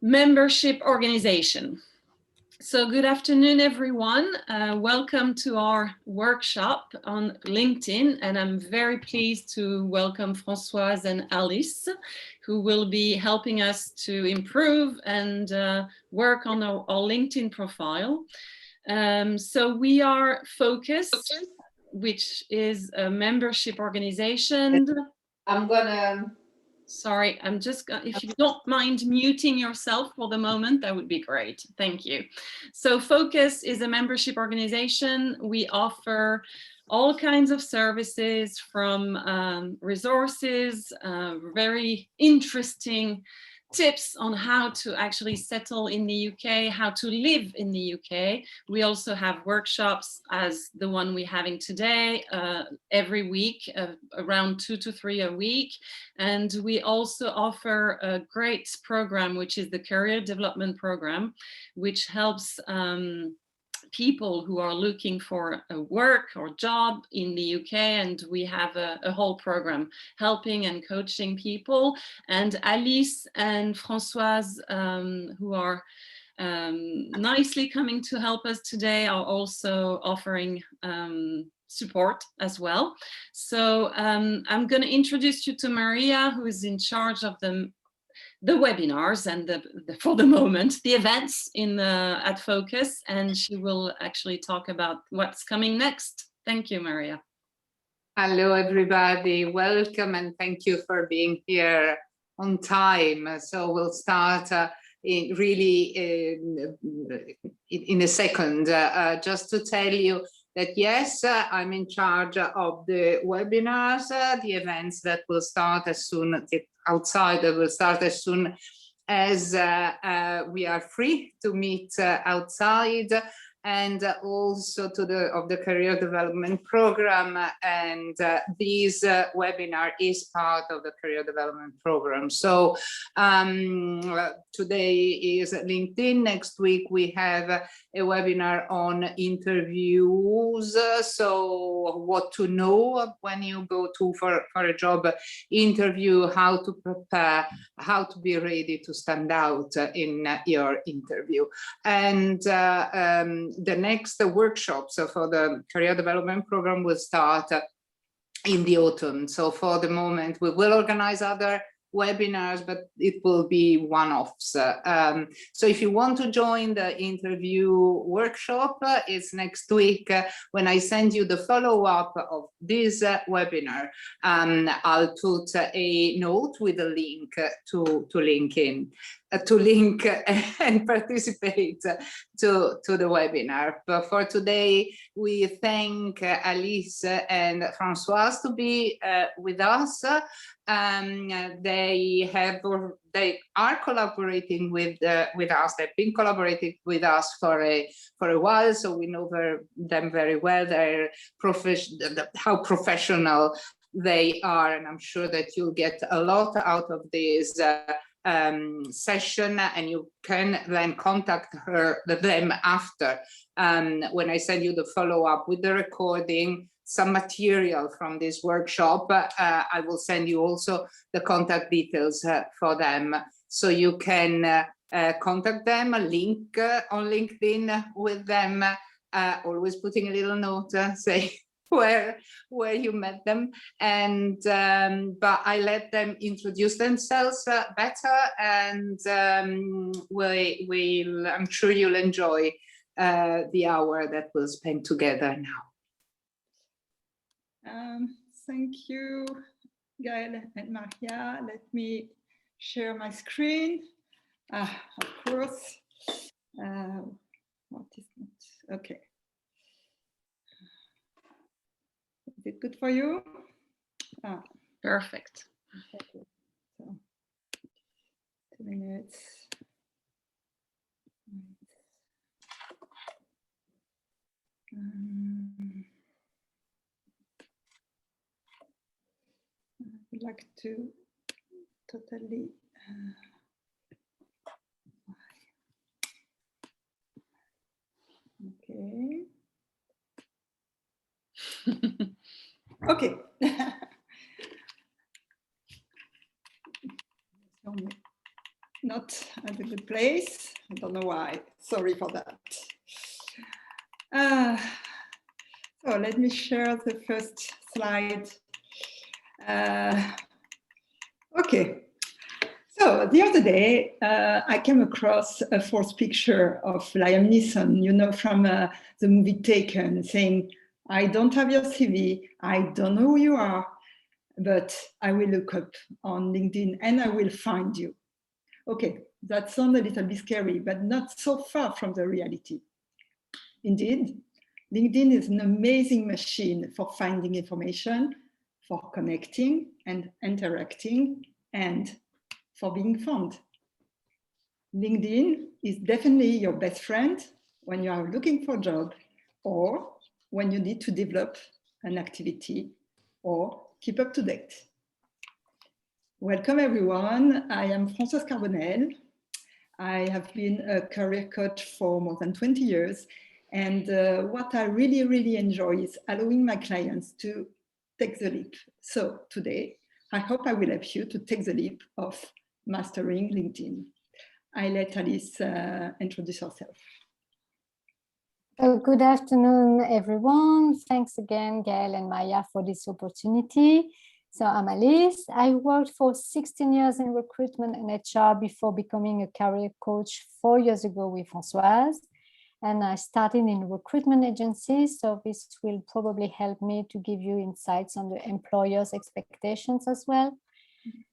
membership organization. So good afternoon, everyone. Welcome to our workshop on LinkedIn. And I'm very pleased to welcome Françoise and Alice, who will be helping us to improve and work on our LinkedIn profile. So we are Focus, which is a membership organization. Sorry, I'm just, if you don't mind muting yourself for the moment, that would be great. Thank you. So Focus is a membership organization. We offer all kinds of services from resources, very interesting tips on how to actually settle in the UK, how to live in the UK. We also have workshops as the one we're having today, every week, around 2 to 3 a week. And we also offer a great program, which is the Career Development Program, which helps people who are looking for a work or job in the UK, and we have a whole program helping and coaching people. And Alice and Françoise, who are nicely coming to help us today, are also offering support as well. So I'm going to introduce you to Maria, who is in charge of the webinars and for the moment, the events at Focus, and she will actually talk about what's coming next. Thank you, Maria. Hello, everybody. Welcome, and thank you for being here on time. So we'll start in a second. Just to tell you that, yes, I'm in charge of the webinars, the events that will start as soon as will start as soon as we are free to meet outside, and also of the Career Development Program. And this webinar is part of the Career Development Program. So today is LinkedIn. Next week we have a webinar on interviews. So what to know when you go for a job interview, how to prepare, how to be ready to stand out in your interview. And the next workshops for the Career Development Program will start in the autumn. So for the moment, we will organize other webinars, but it will be one-offs. So if you want to join the interview workshop, it's next week when I send you the follow-up of this webinar. I'll put a note with a link to LinkedIn. To link and participate to the webinar. But for today, we thank Alice and Françoise to be with us. They are collaborating with us. They've been collaborating with us for a while, so we know them very well. They're how professional they are, and I'm sure that you'll get a lot out of this session, and you can then contact them after when I send you the follow-up with the recording, some material from this workshop. I will send you also the contact details for them, so you can contact them, a link on LinkedIn with them, always putting a little note say where you met them, and but I let them introduce themselves better, and I'm sure you'll enjoy the hour that we'll spend together now. Thank you, Gaëlle and Maria. Let me share my screen. Of course. What is it? Okay. Is it good for you? Perfect. Okay. So, 2 minutes. I would like to totally okay. Okay. Not not at a good place. I don't know why. Sorry for that. So let me share the first slide. Okay. So the other day, I came across a false picture of Liam Neeson, you know, from the movie Taken, saying, "I don't have your CV, I don't know who you are, but I will look up on LinkedIn and I will find you." Okay, that sounds a little bit scary, but not so far from the reality. Indeed, LinkedIn is an amazing machine for finding information, for connecting and interacting, and for being found. LinkedIn is definitely your best friend when you are looking for a job or when you need to develop an activity or keep up to date. Welcome everyone, I am Françoise Carbonel. I have been a career coach for more than 20 years. And what I really enjoy is allowing my clients to take the leap. So today, I hope I will help you to take the leap of mastering LinkedIn. I let Alice introduce herself. Good afternoon, everyone. Thanks again, Gail and Maya, for this opportunity. So I'm Alice. I worked for 16 years in recruitment and HR before becoming a career coach 4 years ago with Françoise. And I started in recruitment agencies, so this will probably help me to give you insights on the employer's expectations as well.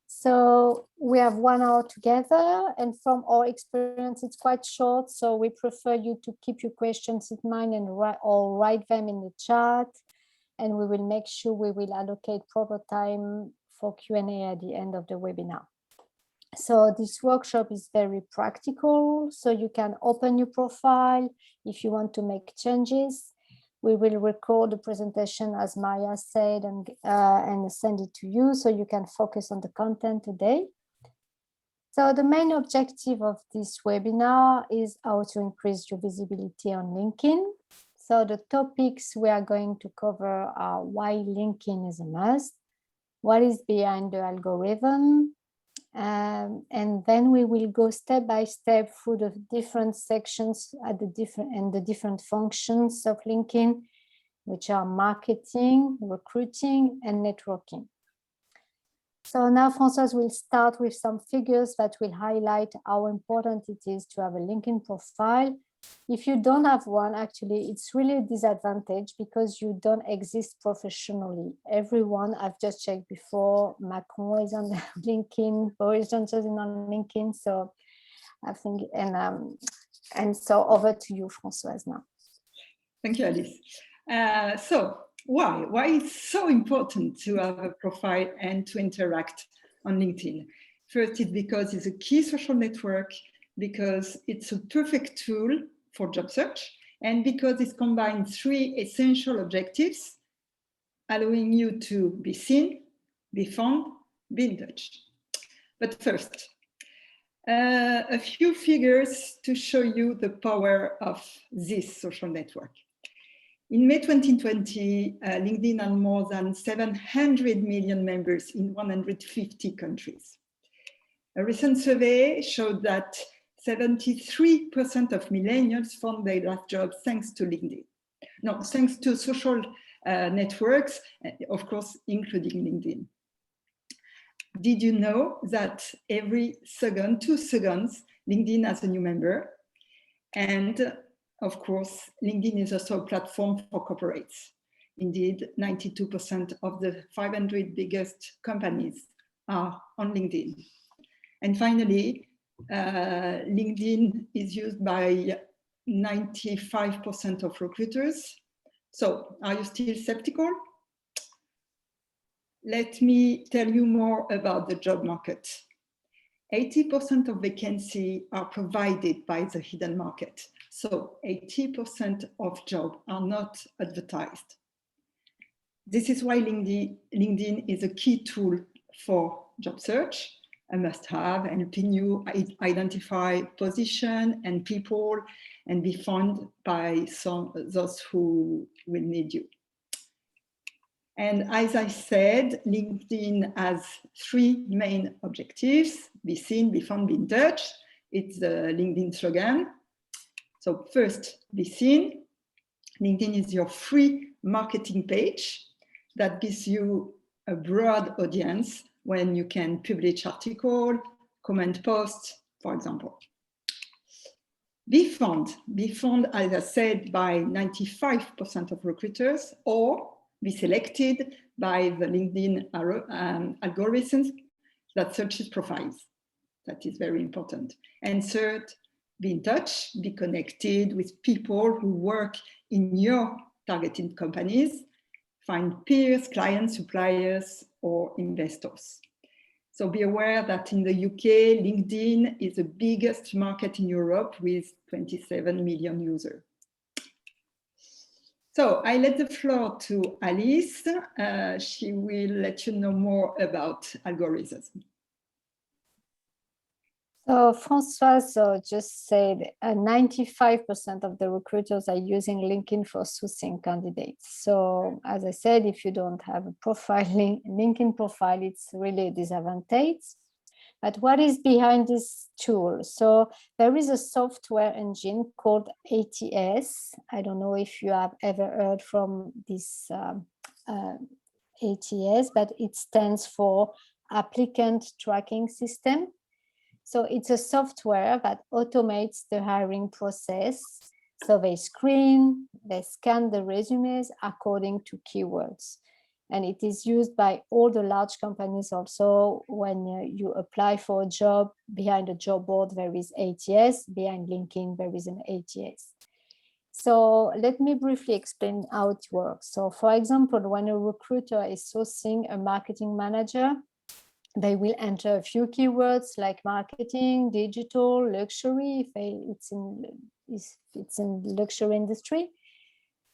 So we have 1 hour together, and from our experience, it's quite short. So we prefer you to keep your questions in mind and write them in the chat. And we will make sure we will allocate proper time for Q&A at the end of the webinar. So this workshop is very practical. So you can open your profile if you want to make changes. We will record the presentation, as Maya said, and send it to you so you can focus on the content today. So the main objective of this webinar is how to increase your visibility on LinkedIn. So the topics we are going to cover are why LinkedIn is a must, what is behind the algorithm, and then we will go step by step through the different sections at the different functions of LinkedIn, which are marketing, recruiting, and networking. So now Françoise will start with some figures that will highlight how important it is to have a LinkedIn profile. If you don't have one, actually, it's really a disadvantage because you don't exist professionally. Everyone, I've just checked before, Macron is on LinkedIn, Boris Johnson is on LinkedIn. So I think, and so over to you, Françoise, now. Thank you, Alice. So why it's so important to have a profile and to interact on LinkedIn? First, it's because it's a key social network, because it's a perfect tool for job search, and because it combines 3 essential objectives, allowing you to be seen, be found, be in touch. But first, a few figures to show you the power of this social network. In May 2020, LinkedIn had more than 700 million members in 150 countries. A recent survey showed that 73% of millennials found their last job thanks to LinkedIn. No, thanks to social networks, of course, including LinkedIn. Did you know that every 2 seconds, LinkedIn has a new member? And of course, LinkedIn is also a platform for corporates. Indeed, 92% of the 500 biggest companies are on LinkedIn. And finally, LinkedIn is used by 95% of recruiters. So are you still skeptical? Let me tell you more about the job market. 80% of vacancies are provided by the hidden market. So 80% of jobs are not advertised. This is why LinkedIn is a key tool for job search, a must-have, and helping you identify position and people and be found by those who will need you. And as I said, LinkedIn has 3 main objectives: be seen, be found, be in touch. It's the LinkedIn slogan. So first, be seen. LinkedIn is your free marketing page that gives you a broad audience when you can publish articles, comment posts, for example. Be found, as I said, by 95% of recruiters, or be selected by the LinkedIn algorithms that searches profiles. That is very important. And third, be in touch, be connected with people who work in your targeted companies, find peers, clients, suppliers, or investors. So be aware that in the UK, LinkedIn is the biggest market in Europe with 27 million users. So I let the floor to Alice. She will let you know more about algorithms. So Françoise just said 95% of the recruiters are using LinkedIn for sourcing candidates. So as I said, if you don't have a profile, LinkedIn profile, it's really a disadvantage. But what is behind this tool? So there is a software engine called ATS. I don't know if you have ever heard from this ATS, but it stands for Applicant Tracking System. So it's a software that automates the hiring process. So they screen, they scan the resumes according to keywords. And it is used by all the large companies also. When you apply for a job, behind a job board, there is ATS. Behind LinkedIn, there is an ATS. So let me briefly explain how it works. So for example, when a recruiter is sourcing a marketing manager, they will enter a few keywords like marketing, digital, luxury, if it's in the luxury industry.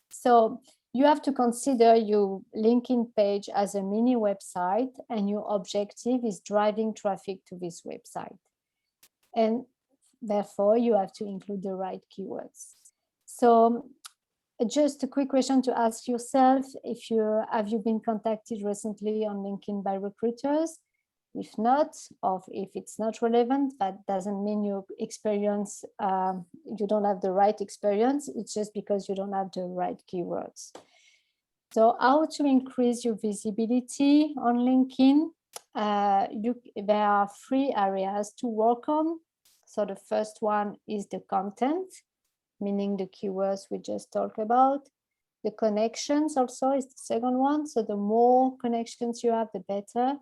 So you have to consider your LinkedIn page as a mini website, and your objective is driving traffic to this website. And therefore, you have to include the right keywords. So just a quick question to ask yourself, have you been contacted recently on LinkedIn by recruiters? If not, or if it's not relevant, that doesn't mean your experience, you don't have the right experience. It's just because you don't have the right keywords. So how to increase your visibility on LinkedIn? There are 3 areas to work on. So the first one is the content, meaning the keywords we just talked about. The connections also is the second one. So the more connections you have, the better.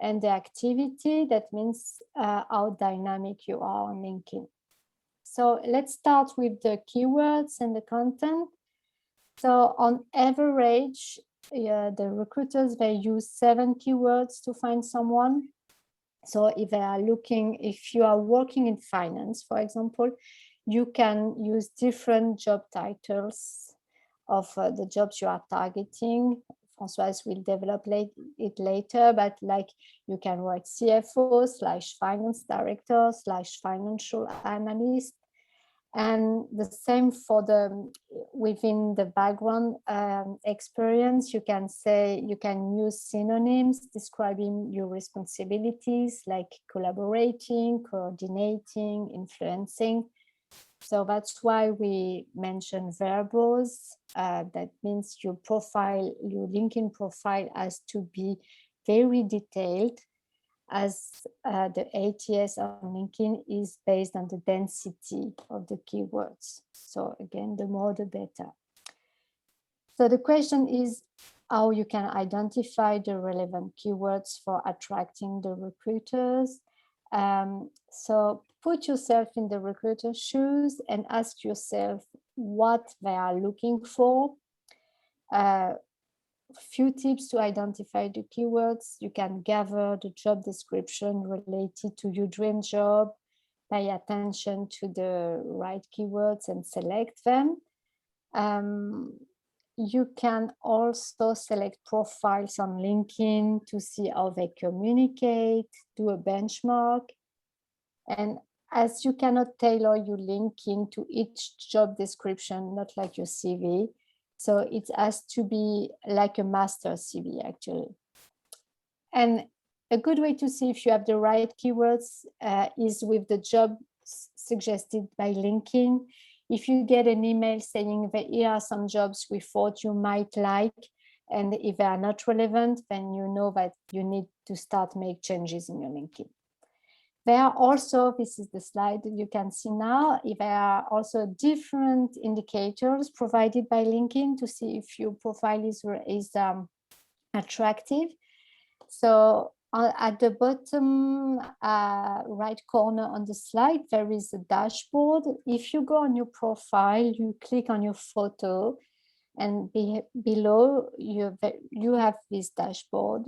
And the activity, that means how dynamic you are on LinkedIn. So let's start with the keywords and the content. So on average, the recruiters, they use 7 keywords to find someone. So if you are working in finance, for example, you can use different job titles of the jobs you are targeting. Françoise will develop it later, but like you can write CFO / finance director / financial analyst. And the same for within the background experience, you can use synonyms describing your responsibilities like collaborating, coordinating, influencing. So that's why we mention verbose. That means your LinkedIn profile has to be very detailed, as the ATS on LinkedIn is based on the density of the keywords. So again, the more the better. So the question is how you can identify the relevant keywords for attracting the recruiters. So put yourself in the recruiter's shoes and ask yourself what they are looking for. Few tips to identify the keywords. You can gather the job description related to your dream job, pay attention to the right keywords and select them. You can also select profiles on LinkedIn to see how they communicate, do a benchmark. And as you cannot tailor your LinkedIn to each job description, not like your CV, so it has to be like a master CV actually. And a good way to see if you have the right keywords is with the job suggested by LinkedIn. If you get an email saying that here are some jobs we thought you might like, and if they are not relevant, then you know that you need to start make changes in your LinkedIn. There are also, this is the slide that you can see now, there are also different indicators provided by LinkedIn to see if your profile is attractive. So at the bottom right corner on the slide, there is a dashboard. If you go on your profile, you click on your photo, and below you have this dashboard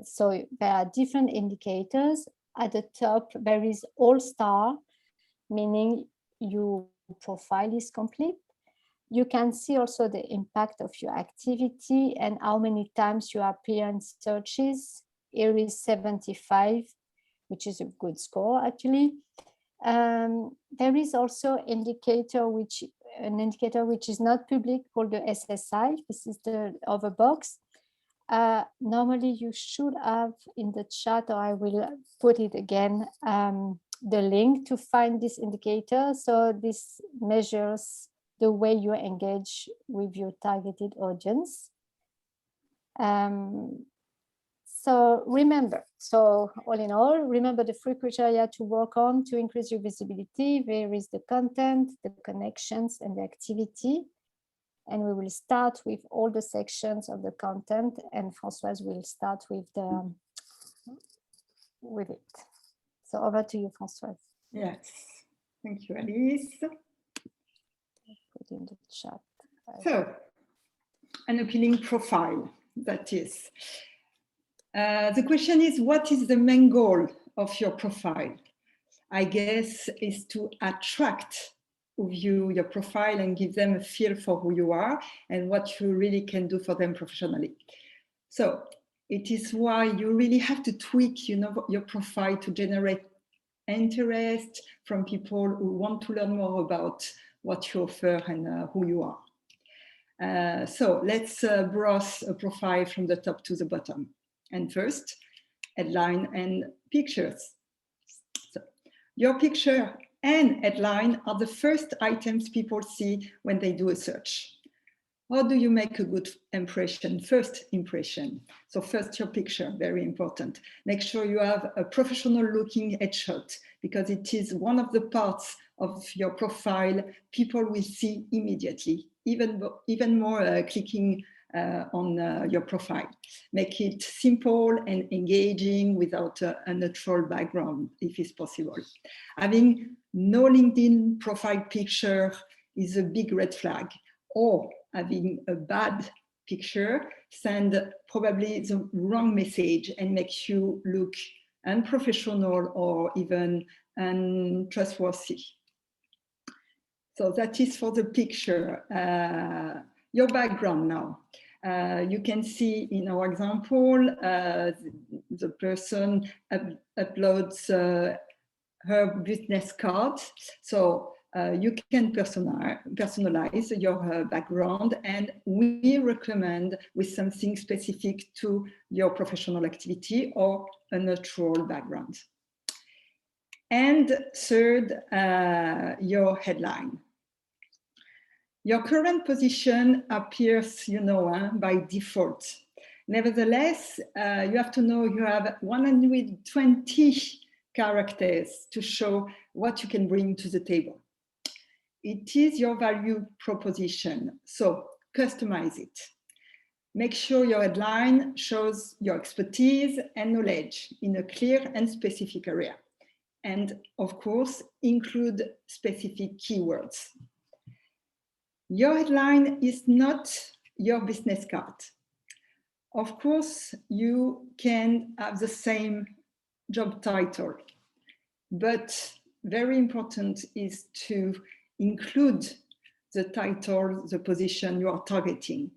so there are different indicators. At the top, there is all star, meaning your profile is complete. You can see also the impact of your activity and how many times you appear in searches. Here is 75, which is a good score actually. There is also an indicator which is not public called the SSI. This is the other box. Normally you should have in the chat, or I will put it again, the link to find this indicator. So this measures the way you engage with your targeted audience. So remember, all in all, remember the 3 criteria to work on to increase your visibility. There is the content, the connections, and the activity. And we will start with all the sections of the content, and Françoise will start with it. So over to you, Françoise. Yes, thank you, Alice. Put in the chat. So, an appealing profile, that is. The question is, what is the main goal of your profile? I guess is to attract who view your profile and give them a feel for who you are and what you really can do for them professionally. So it is why you really have to tweak, your profile to generate interest from people who want to learn more about what you offer and who you are. So let's browse a profile from the top to the bottom. And first, headline and pictures. So your picture and headline are the first items people see when they do a search. How do you make a good impression? First impression. So first your picture, very important. Make sure you have a professional looking headshot, because it is one of the parts of your profile people will see immediately, even more clicking on your profile. Make it simple and engaging without a neutral background, if it's possible. Having no LinkedIn profile picture is a big red flag, or having a bad picture send probably the wrong message and makes you look unprofessional or even untrustworthy. So that is for the picture. Your background now. You can see in our example, the person uploads her business card. So you can personalize your background, and we recommend with something specific to your professional activity or a neutral background. And third, your headline. Your current position appears, by default. Nevertheless, you have to know you have 120 characters to show what you can bring to the table. It is your value proposition, so customize it. Make sure your headline shows your expertise and knowledge in a clear and specific area. And of course, include specific keywords. Your headline is not your business card. Of course, you can have the same job title, but very important is to include the title, the position you are targeting.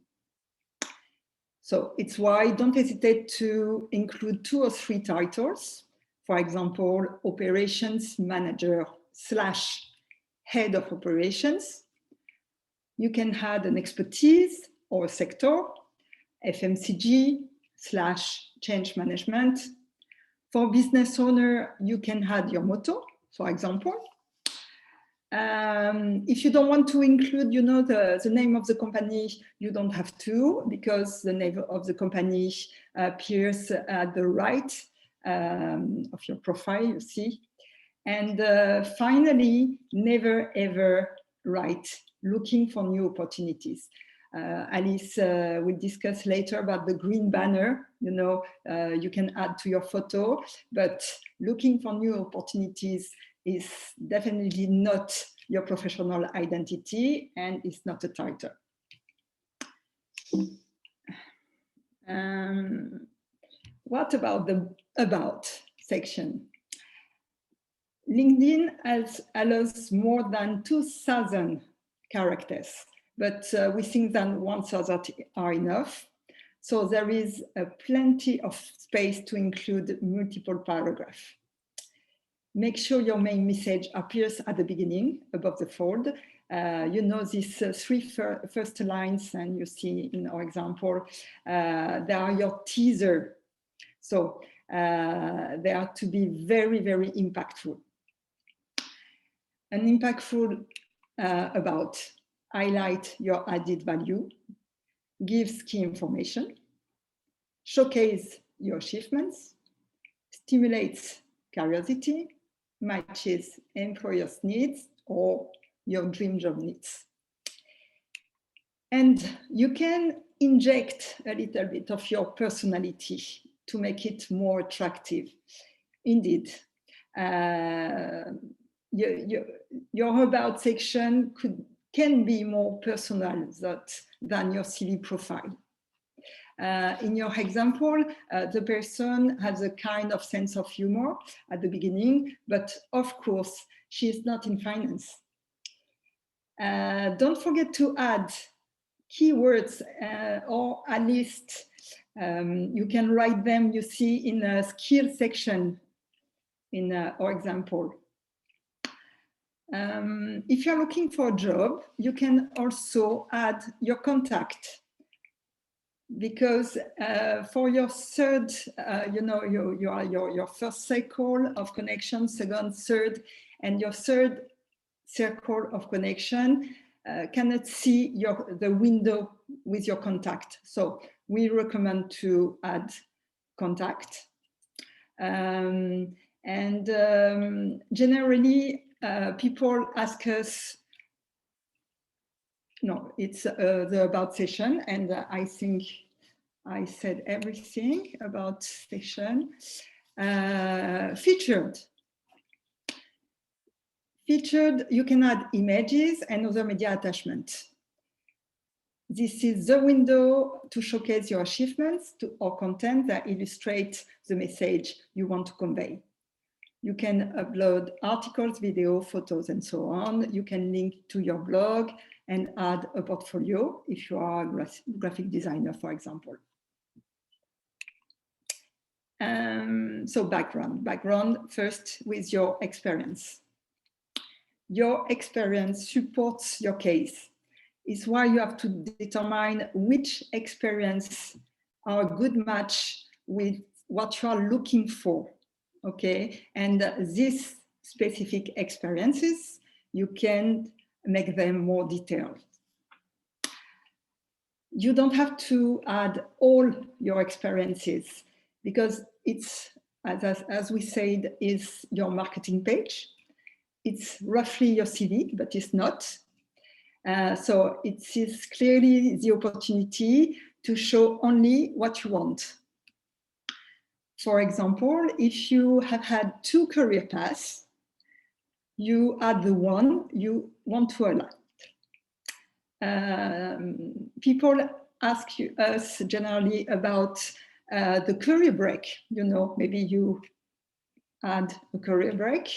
So it's why don't hesitate to include 2 or 3 titles. For example, operations manager / head of operations. You can add an expertise or a sector, FMCG, change management. For business owner, you can add your motto, for example. If you don't want to include, the name of the company, you don't have to, because the name of the company appears at the right of your profile, you see. And finally, never ever write looking for new opportunities. Alice will discuss later about the green banner. You can add to your photo, but looking for new opportunities is definitely not your professional identity, and it's not a title. What about the about section? LinkedIn allows more than 2,000 characters, but we think that 1,000 are enough. So there is plenty of space to include multiple paragraphs. Make sure your main message appears at the beginning, above the fold. These three first lines, and you see in our example, they are your teaser. So they are to be very, very impactful. An impactful about highlight your added value, gives key information, showcase your achievements, stimulates curiosity, matches employers' needs or your dream job needs. And you can inject a little bit of your personality to make it more attractive. Indeed, your about section can be more personal than your CV profile. In your example, the person has a kind of sense of humor at the beginning, but of course, she is not in finance. Don't forget to add keywords, or at least you can write them, you see, in a skill section in our example. If you're looking for a job, you can also add your contact, because for your third, your first circle of connection, second, third, and your third circle of connection cannot see the window with your contact. So we recommend to add contact. Generally, people ask us, no, it's the about session, and I think I said everything about session. Featured. Featured, you can add images and other media attachments. This is the window to showcase your achievements or content that illustrates the message you want to convey. You can upload articles, video, photos, and so on. You can link to your blog and add a portfolio if you are a graphic designer, for example. So background first with your experience. Your experience supports your case. It's why you have to determine which experience are a good match with what you are looking for, okay? And these specific experiences, you can make them more detailed. You don't have to add all your experiences, because it's, as we said, is your marketing page. It's roughly your CV, but it's not. So it is clearly the opportunity to show only what you want. For example, if you have had 2 career paths, you add the one you want to highlight. People ask us generally about the career break. Maybe you add a career break.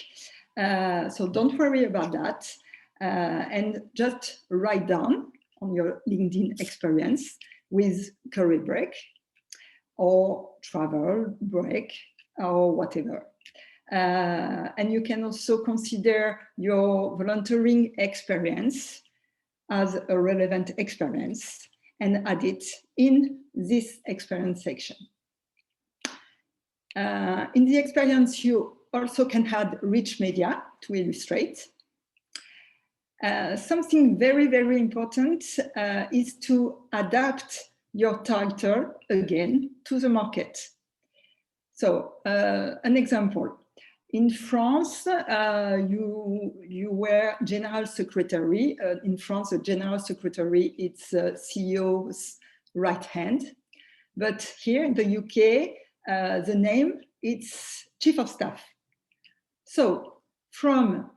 So don't worry about that. And just write down on your LinkedIn experience with career break or travel break or whatever. And you can also consider your volunteering experience as a relevant experience and add it in this experience section. In the experience, you also can add rich media to illustrate. Something very, very important is to adapt your title again to the market. So an example, in France, you were general secretary. In France, a general secretary, it's CEO's right hand. But here in the UK, the name, it's chief of staff. So from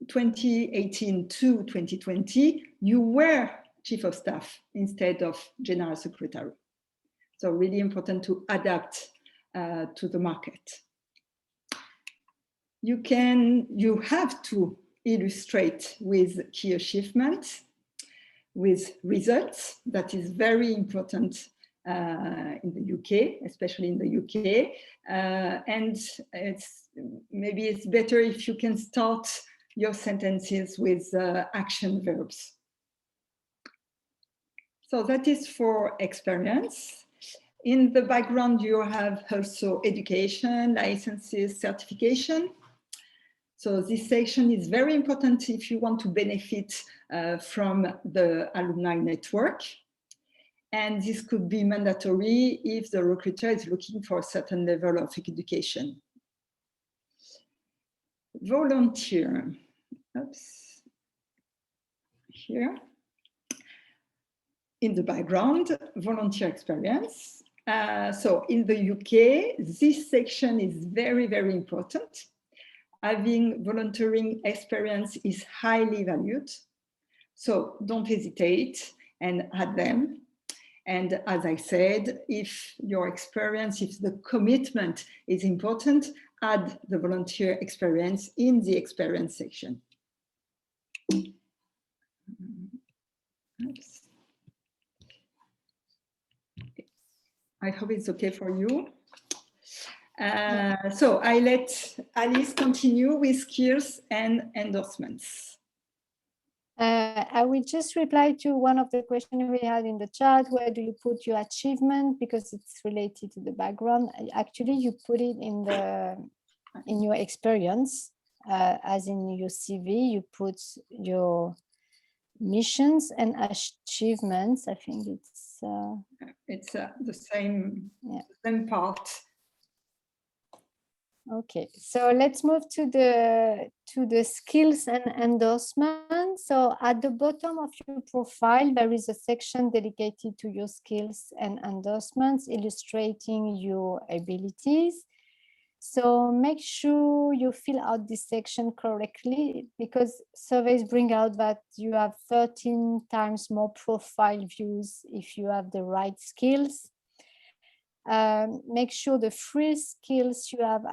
2018 to 2020, you were chief of staff instead of general secretary. So really important to adapt to the market. You have to illustrate with key achievements, with results. That is very important in the UK, especially in the UK. And maybe it's better if you can start your sentences with action verbs. So that is for experience. In the background, you have also education, licenses, certification. So this section is very important if you want to benefit from the alumni network. And this could be mandatory if the recruiter is looking for a certain level of education. Volunteer. Oops. Here. In the background, volunteer experience. So in the UK, this section is very, very important. Having volunteering experience is highly valued. So don't hesitate and add them. And as I said, if your experience, if the commitment is important, add the volunteer experience in the experience section. Oops. I hope it's okay for you. So I let Alice continue with skills and endorsements. I will just reply to one of the questions we had in the chat. Where do you put your achievement? Because it's related to the background. Actually, you put it in your experience, as in your CV. You put your missions and achievements. I think it's the same, yeah. Same part. Okay, so let's move to the skills and endorsement. So at the bottom of your profile, there is a section dedicated to your skills and endorsements, illustrating your abilities. So make sure you fill out this section correctly, because surveys bring out that you have 13 times more profile views if you have the right skills. Make sure the 3 skills you have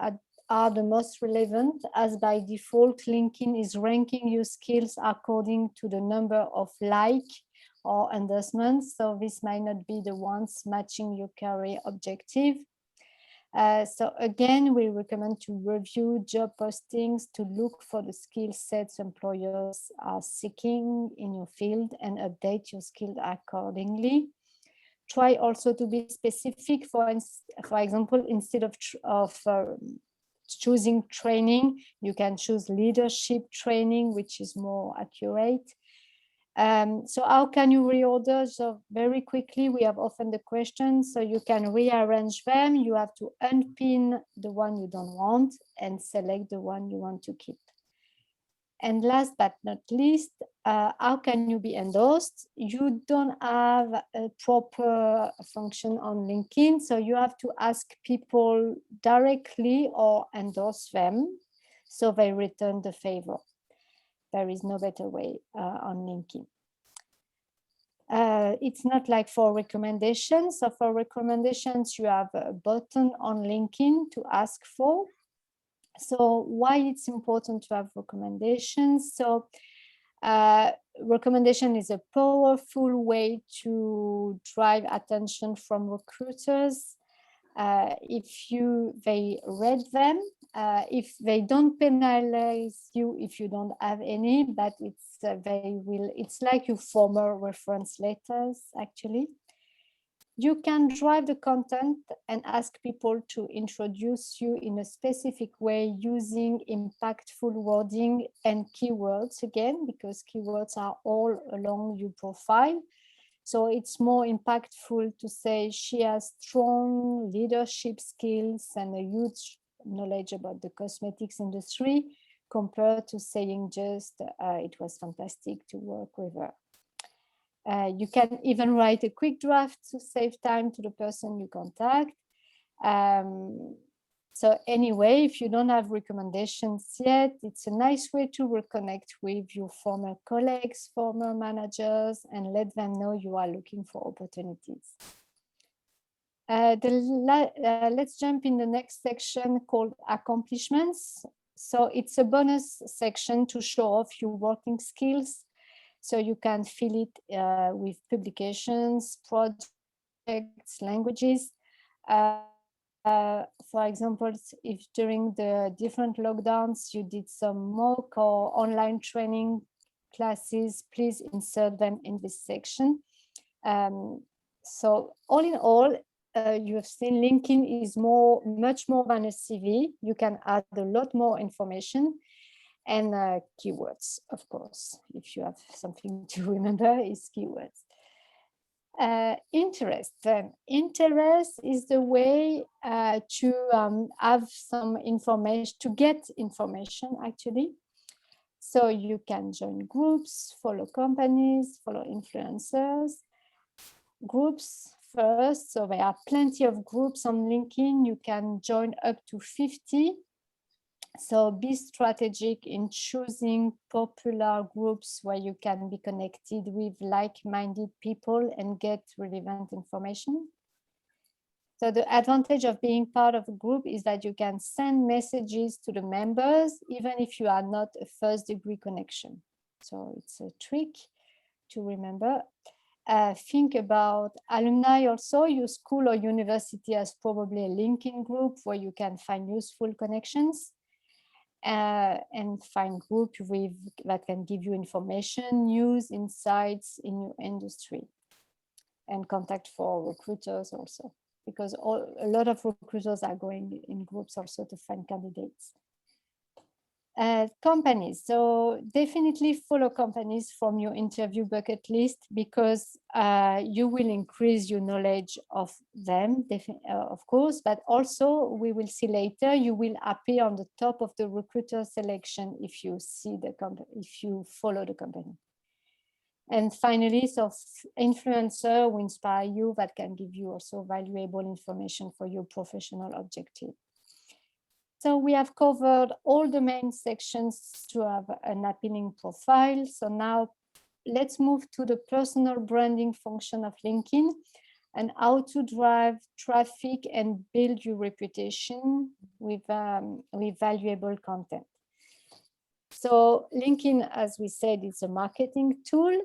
are the most relevant, as by default, LinkedIn is ranking your skills according to the number of likes or endorsements. So this might not be the ones matching your career objective. So again, we recommend to review job postings to look for the skill sets employers are seeking in your field and update your skills accordingly. Try also to be specific. For example, instead of choosing training, you can choose leadership training, which is more accurate. So how can you reorder? So very quickly, we have often the questions, so you can rearrange them. You have to unpin the one you don't want and select the one you want to keep. And last but not least, how can you be endorsed? You don't have a proper function on LinkedIn, so you have to ask people directly or endorse them so they return the favor. There is no better way on LinkedIn. It's not like for recommendations. So for recommendations, you have a button on LinkedIn to ask for. So why it's important to have recommendations? So recommendation is a powerful way to drive attention from recruiters. If they read them, if they don't penalize you if you don't have any, but it's like your former reference letters actually. You can drive the content and ask people to introduce you in a specific way using impactful wording and keywords again, because keywords are all along your profile. So it's more impactful to say she has strong leadership skills and a huge knowledge about the cosmetics industry compared to saying just it was fantastic to work with her. You can even write a quick draft to save time to the person you contact. So anyway, if you don't have recommendations yet, it's a nice way to reconnect with your former colleagues, former managers, and let them know you are looking for opportunities. Let's jump in the next section called accomplishments. So it's a bonus section to show off your working skills. So you can fill it with publications, projects, languages. For example, if during the different lockdowns you did some MOOC or online training classes, please insert them in this section. So all in all, you have seen LinkedIn is much more than a CV. You can add a lot more information. And keywords, of course, if you have something to remember, is keywords. Interest. Interest is the way to have some information, to get information actually. So you can join groups, follow companies, follow influencers. Groups first, so there are plenty of groups on LinkedIn. You can join up to 50. So be strategic in choosing popular groups where you can be connected with like-minded people and get relevant information. So the advantage of being part of a group is that you can send messages to the members, even if you are not a first-degree connection. So it's a trick to remember. Think about alumni also. Your school or university has probably a LinkedIn group where you can find useful connections. And find group that can give you information, news, insights in your industry, and contact for recruiters also, because a lot of recruiters are going in groups also to find candidates. Companies, so definitely follow companies from your interview bucket list, because you will increase your knowledge of them, of course, but also we will see later, you will appear on the top of the recruiter selection if you see the company, if you follow the company. And finally, so influencer will inspire you, that can give you also valuable information for your professional objective. So we have covered all the main sections to have an appealing profile. So now let's move to the personal branding function of LinkedIn and how to drive traffic and build your reputation with valuable content. So LinkedIn, as we said, is a marketing tool,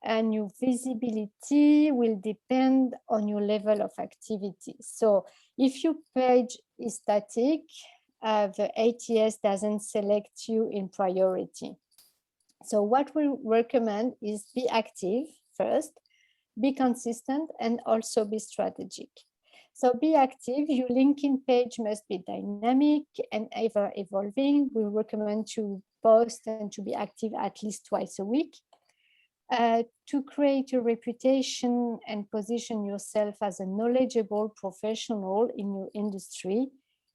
and your visibility will depend on your level of activity. So if your page is static, the ATS doesn't select you in priority. So what we recommend is be active first, be consistent, and also be strategic. So be active. Your LinkedIn page must be dynamic and ever evolving. We recommend to post and to be active at least twice a week. To create a reputation and position yourself as a knowledgeable professional in your industry,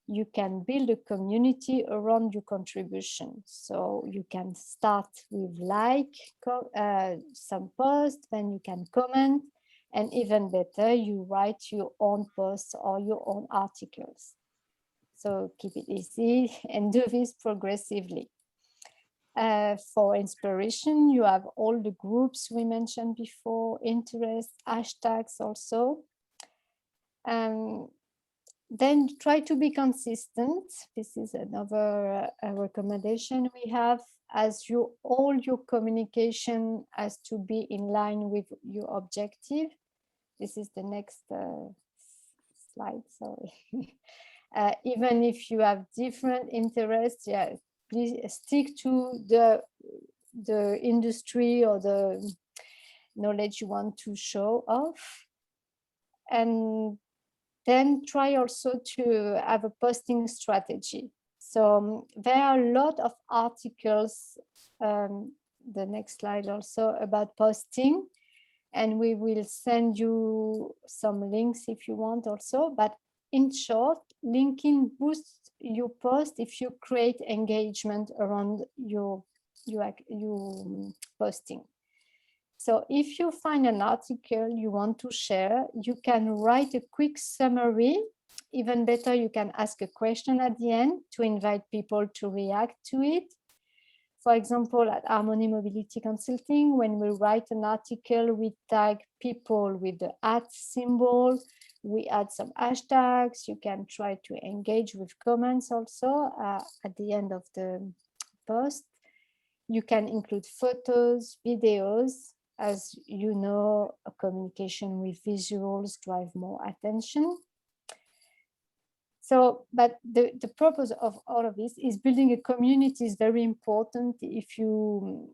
you can build a community around your contribution. So you can start with some posts, then you can comment, and even better, you write your own posts or your own articles. So keep it easy and do this progressively. For inspiration, you have all the groups we mentioned before, interests, hashtags also. Then try to be consistent. This is another recommendation we have, as all your communication has to be in line with your objective. This is the next slide, sorry. Even if you have different interests, yeah, please stick to the industry or the knowledge you want to show off. and then try also to have a posting strategy. So there are a lot of articles, the next slide also, about posting, and we will send you some links if you want also. But in short, LinkedIn boosts your post if you create engagement around your posting. So if you find an article you want to share, you can write a quick summary. Even better, you can ask a question at the end to invite people to react to it. For example, at Harmony Mobility Consulting, when we write an article, we tag people with the @ symbol. We add some hashtags. You can try to engage with comments also at the end of the post. You can include photos, videos. As you know, a communication with visuals drive more attention. So, but the purpose of all of this is building a community is very important if you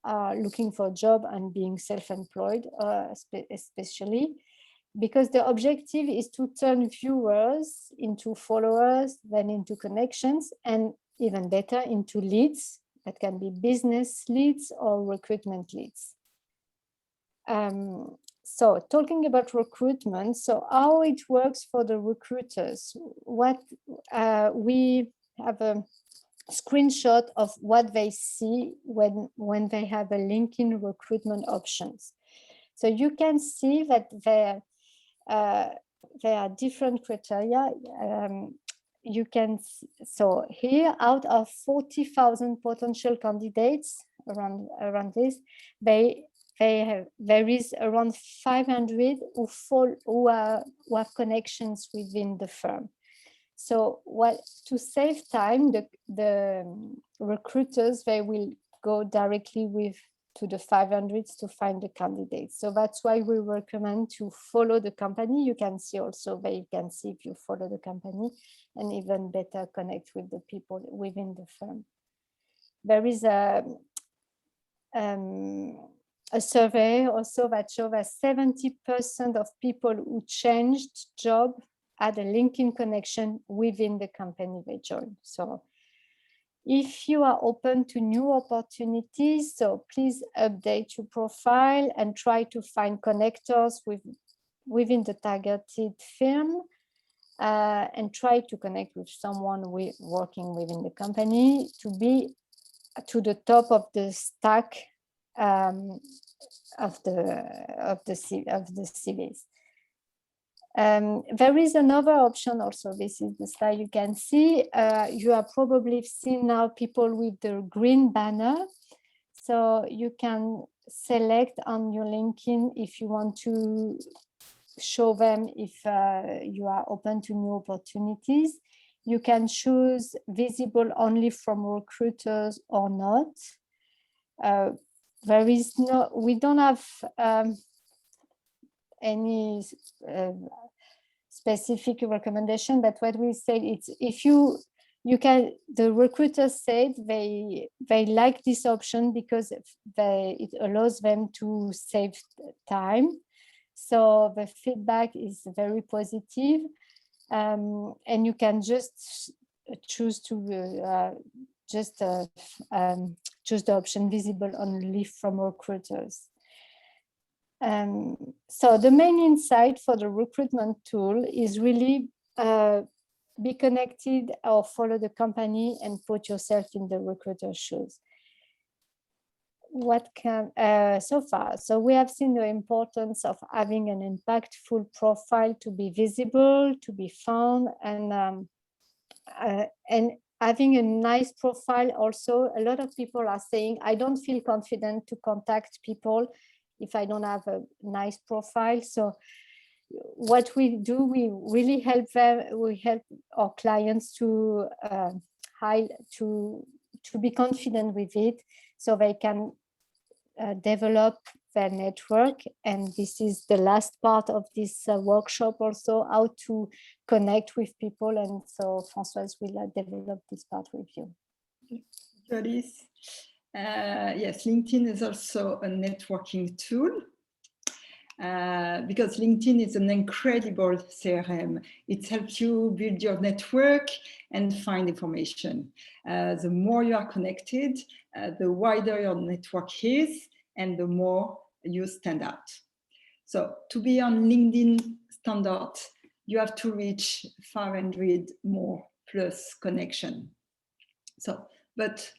are looking for a job and being self-employed, especially, because the objective is to turn viewers into followers, then into connections, and even better, into leads. That can be business leads or recruitment leads. So talking about recruitment, so how it works for the recruiters, what we have a screenshot of what they see when they have a LinkedIn recruitment options. So you can see that there are different criteria. You can, so here out of 40,000 potential candidates around this, there is around 500 who have connections within the firm. So to save time, the recruiters, they will go directly to the 500s to find the candidates. So that's why we recommend to follow the company. You can see also, they can see if you follow the company, and even better connect with the people within the firm. There is a survey also that shows that 70% of people who changed job had a LinkedIn connection within the company they joined. So if you are open to new opportunities, so please update your profile and try to find connectors within the targeted firm, and try to connect with someone working within the company to be to the top of the stack of the CVs. There is another option also. This is the slide you can see. You have probably seen now people with the green banner. So you can select on your LinkedIn if you want to show them if you are open to new opportunities. You can choose visible only from recruiters or not. There is no, we don't have any specific recommendation, but what we say it's if you can, the recruiters said they like this option because it allows them to save time. So the feedback is very positive, and you can just choose to choose the option visible only from recruiters. So the main insight for the recruitment tool is really be connected or follow the company and put yourself in the recruiter's shoes. What can so far? So we have seen the importance of having an impactful profile to be visible, to be found, and having a nice profile. Also, a lot of people are saying, I don't feel confident to contact people if I don't have a nice profile. So what we do, we really help them, we help our clients to be confident with it, so they can develop their network. And this is the last part of this workshop also, how to connect with people. And so Françoise will develop this part with you. Yes, LinkedIn is also a networking tool. because LinkedIn is an incredible CRM. It helps you build your network and find information. The more you are connected, the wider your network is, and the more you stand out. So to be on LinkedIn standard, you have to reach 500 more plus connection. So, but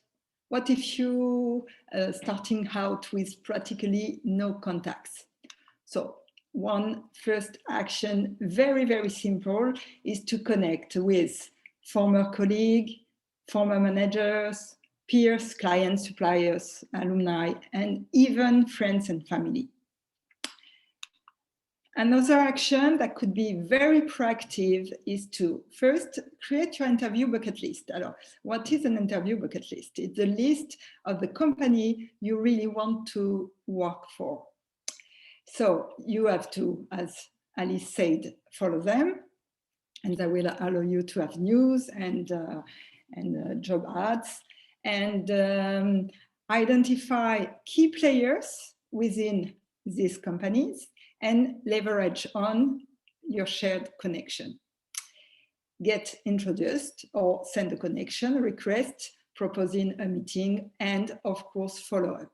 what if you starting out with practically no contacts? So one first action, very, very simple, is to connect with former colleagues, former managers, peers, clients, suppliers, alumni, and even friends and family. Another action that could be very proactive is to first create your interview bucket list. Alors, what is an interview bucket list? It's a list of the company you really want to work for. So you have to, as Alice said, follow them, and that will allow you to have news and job ads, and identify key players within these companies and leverage on your shared connection. Get introduced or send a connection request, proposing a meeting, and of course, follow up.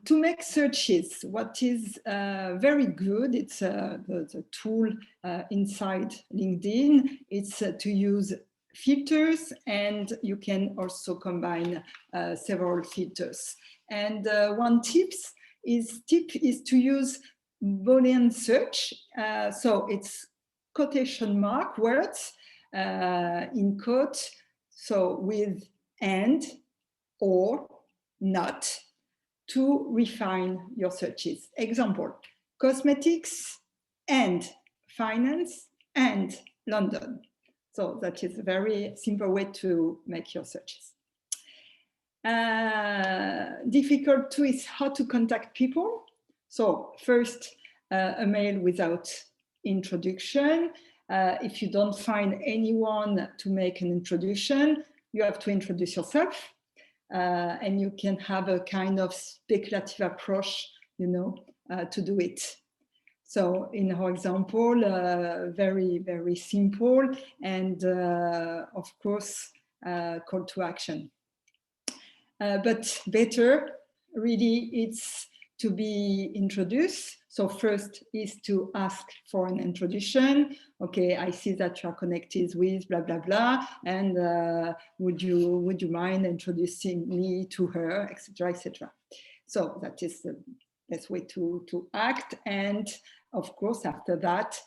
To make searches, what is very good, it's the tool inside LinkedIn, it's to use filters, and you can also combine several filters. And one tip is to use Boolean search. So it's quotation mark words in quote, so with and, or, not, to refine your searches. Example, cosmetics and finance and London. So that is a very simple way to make your searches. Difficult too is how to contact people. So first, a mail without introduction. If you don't find anyone to make an introduction, you have to introduce yourself. And you can have a kind of speculative approach, you know, to do it. So in our example, very, very simple, and of course, call to action. But better, really, it's to be introduced. So first is to ask for an introduction. Okay, I see that you are connected with blah, blah, blah. And would you mind introducing me to her, etc., etc. So that is the best way to act. And of course, after that,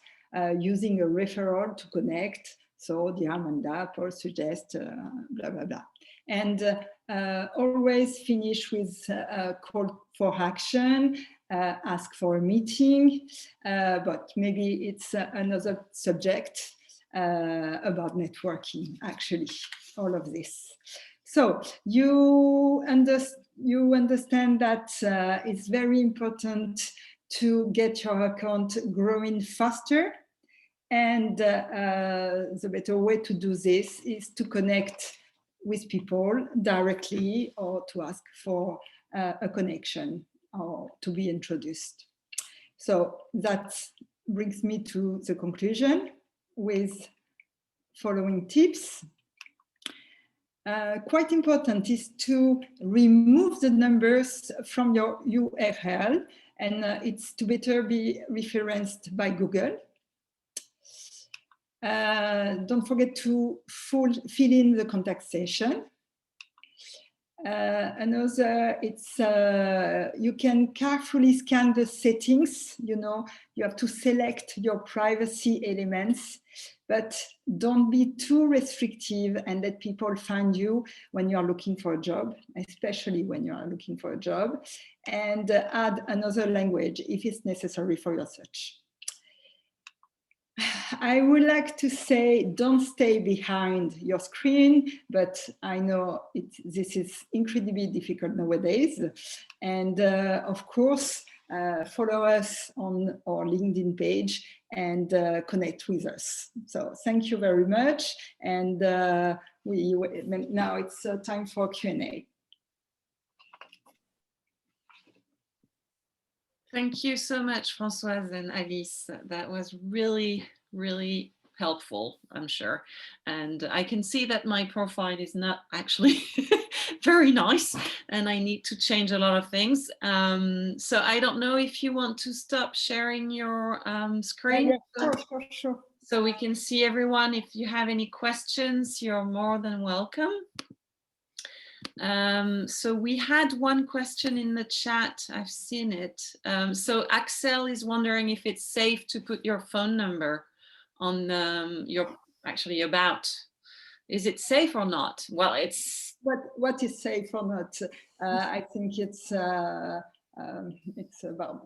using a referral to connect. So dear Amanda, Paul suggest, blah, blah, blah. And always finish with a call for action, ask for a meeting, but maybe it's another subject about networking, actually, all of this. So you understand that it's very important to get your account growing faster. And the better way to do this is to connect with people directly, or to ask for a connection or to be introduced. So that brings me to the conclusion with following tips. Quite important is to remove the numbers from your URL, and it's to better be referenced by Google. Don't forget to fill in the contact session. Another, it's you can carefully scan the settings. You know, you have to select your privacy elements, but don't be too restrictive and let people find you when you are looking for a job, especially when you are looking for a job, and add another language if it's necessary for your search. I would like to say, don't stay behind your screen, but I know this is incredibly difficult nowadays. And of course, follow us on our LinkedIn page and connect with us. So thank you very much. And now it's time for Q&A. Thank you so much, Françoise and Alice. That was really, really helpful, I'm sure. And I can see that my profile is not actually very nice and I need to change a lot of things. So I don't know if you want to stop sharing your screen. Yeah, sure. So we can see everyone. If you have any questions, you're more than welcome. So we had one question in the chat. I've seen it. So Axel is wondering if it's safe to put your phone number on your actually about. Is it safe or not? Well, it's what is safe or not? I think it's about,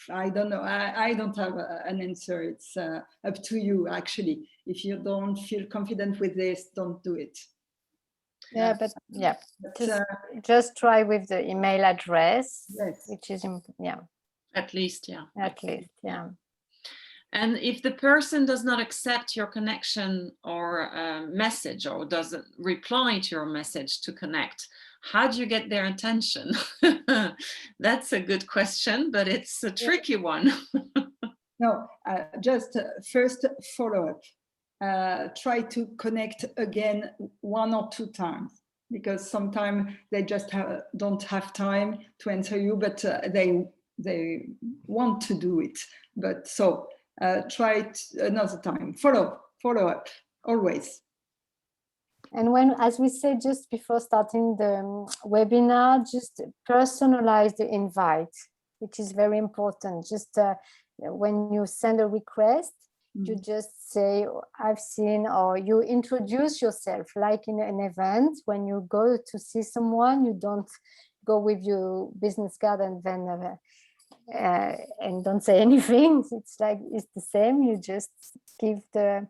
I don't know. I don't have an answer. It's up to you, actually. If you don't feel confident with this, don't do it. Yeah, but yeah, just try with the email address, yes. which is, yeah. At least, yeah. At least, yeah. And if the person does not accept your connection or message or doesn't reply to your message to connect, how do you get their attention? That's a good question, but it's a tricky one. No, just first follow up. Try to connect again 1 or 2 times, because sometimes they just don't have time to answer you, but they want to do it. But so try it another time. Follow up always. And when, as we said just before starting the webinar, just personalize the invite, which is very important. Just when you send a request, you just say, I've seen, or you introduce yourself, like in an event. When you go to see someone, you don't go with your business card and then and don't say anything. It's like, it's the same. You just give the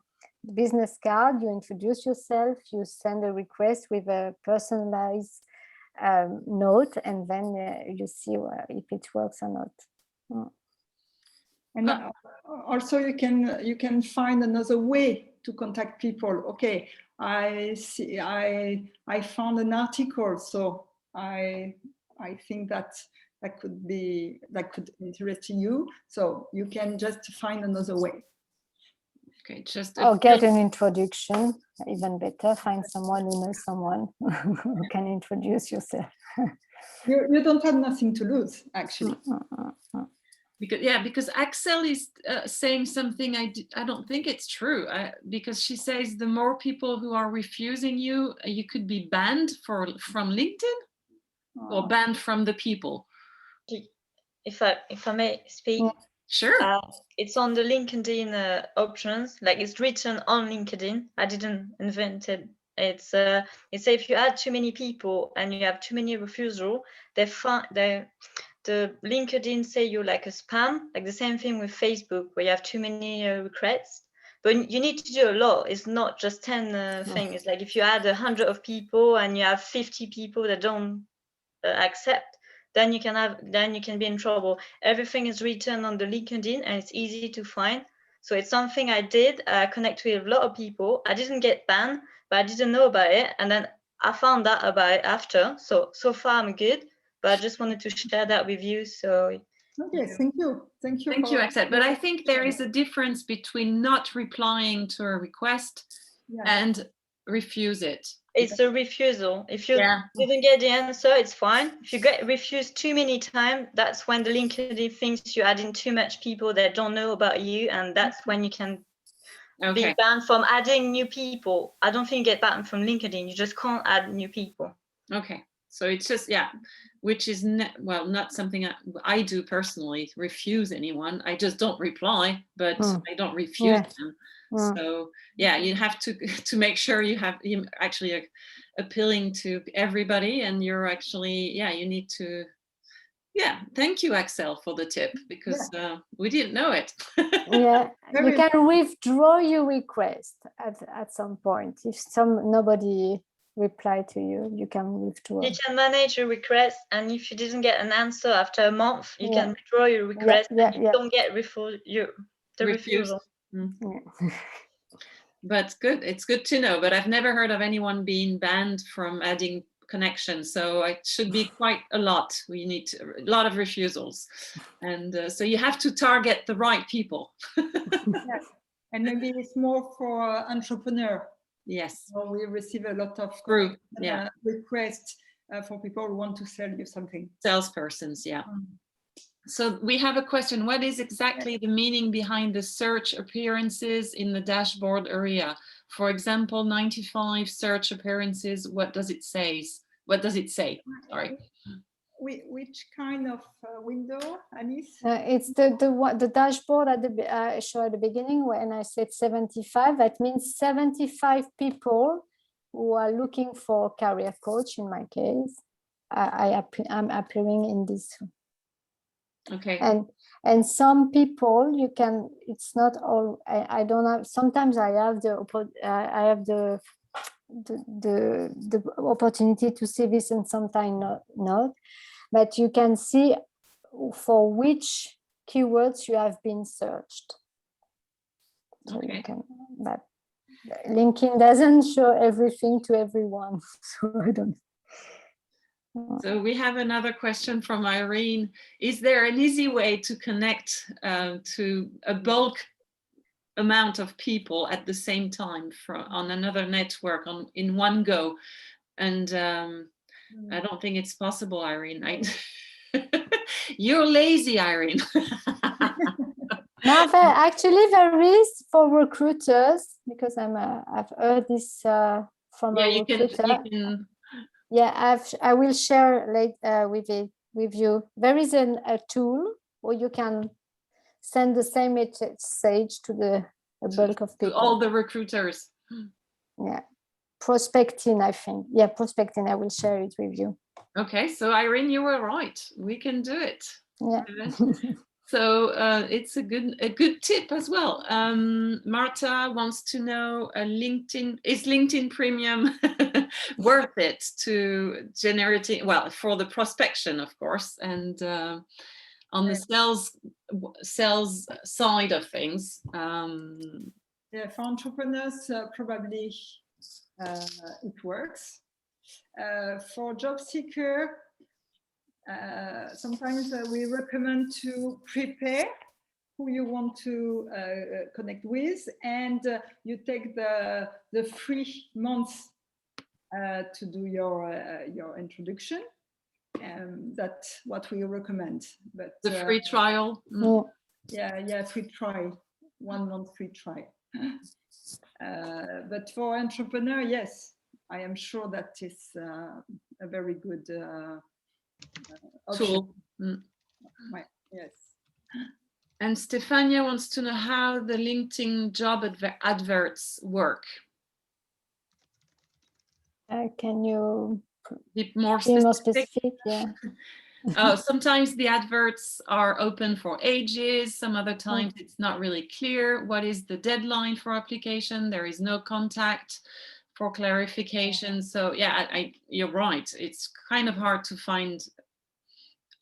business card, you introduce yourself, you send a request with a personalized note, and then you see if it works or not. And also you can find another way to contact people. Okay, I see, I found an article, so I think that could interest you. So you can just find another way. Okay, just or get an introduction, even better. Find someone who knows someone who can introduce yourself. You don't have nothing to lose, actually. Because Axel is saying something I don't think it's true, because she says the more people who are refusing you, you could be banned from LinkedIn or banned from the people. If I may speak. Yeah. Sure. It's on the LinkedIn options, like it's written on LinkedIn. I didn't invent it. It's say if you add too many people and you have too many refusal, the LinkedIn say you're like a spam, like the same thing with Facebook where you have too many requests. But you need to do a lot. It's not just 10 things. It's like if you add 100 of people and you have 50 people that don't accept, then you can be in trouble. Everything is written on the LinkedIn and it's easy to find. So it's something I did. I connect with a lot of people. I didn't get banned, but I didn't know about it. And then I found out about it after. So far I'm good, but I just wanted to share that with you. So okay, thank you. Thank you, Axel. But I think there is a difference between not replying to a request and refuse it. It's a refusal. If you didn't get the answer, it's fine. If you get refused too many times, that's when the LinkedIn thinks you add in too much people that don't know about you, and that's when you can be banned from adding new people. I don't think you get banned from LinkedIn. You just can't add new people. Okay. So it's just, which is not something I do personally, refuse anyone. I just don't reply, but I don't refuse them. So you have to make sure you actually appealing to everybody, and you're actually you need to thank you, Axel, for the tip, because we didn't know it. You can withdraw your request at some point. If nobody reply to you, you can withdraw. You can manage your request, and if you didn't get an answer after a month, you can withdraw your request. You don't get the refusal. But good, it's good to know. But I've never heard of anyone being banned from adding connection. So it should be quite a lot. We need a lot of refusals. And so you have to target the right people. Yes. And maybe it's more for entrepreneur. Yes. So we receive a lot of True. Yeah. requests for people who want to sell you something. Salespersons. Yeah. Mm. So we have a question. What is exactly the meaning behind the search appearances in the dashboard area? For example, 95 search appearances. What does it say? What does it say? Sorry. Which kind of window, Alice? It's the dashboard at the I show at the beginning when I said 75. That means 75 people who are looking for a career coach. In my case, I'm appearing in this. Okay. And some people you can. It's not all. I don't have. Sometimes I have the opportunity to see this, and sometimes not. But you can see for which keywords you have been searched. So Okay. you can, but LinkedIn doesn't show everything to everyone. So I don't. So we have another question from Irene. Is there an easy way to connect to a bulk amount of people at the same time on another network in one go? And I don't think it's possible, Irene. You're lazy, Irene. No, actually there is for recruiters, because I've heard this from a recruiter. You can. Yeah, I will share with you. There is a tool where you can send the same message to the bulk of people. To all the recruiters. Yeah, Prospecting, I think. Yeah, Prospecting. I will share it with you. Okay, so Irene, you were right. We can do it. Yeah. So it's a good tip as well. Marta wants to know, is LinkedIn Premium worth it to generating, well, for the prospection, of course, and on the sales side of things. Yeah, for entrepreneurs, probably it works. For job seeker, sometimes we recommend to prepare who you want to connect with, and you take the 3 months to do your introduction. That's what we recommend. But the free trial. Yeah, free trial, 1 month free trial. But for entrepreneur, yes, I am sure that is a very good tool. Yes. And Stefania wants to know how the LinkedIn job adverts work. Can you be more specific? Yeah. Sometimes the adverts are open for ages. Some other times it's not really clear. What is the deadline for application? There is no contact for clarification. So yeah, you're right. It's kind of hard to find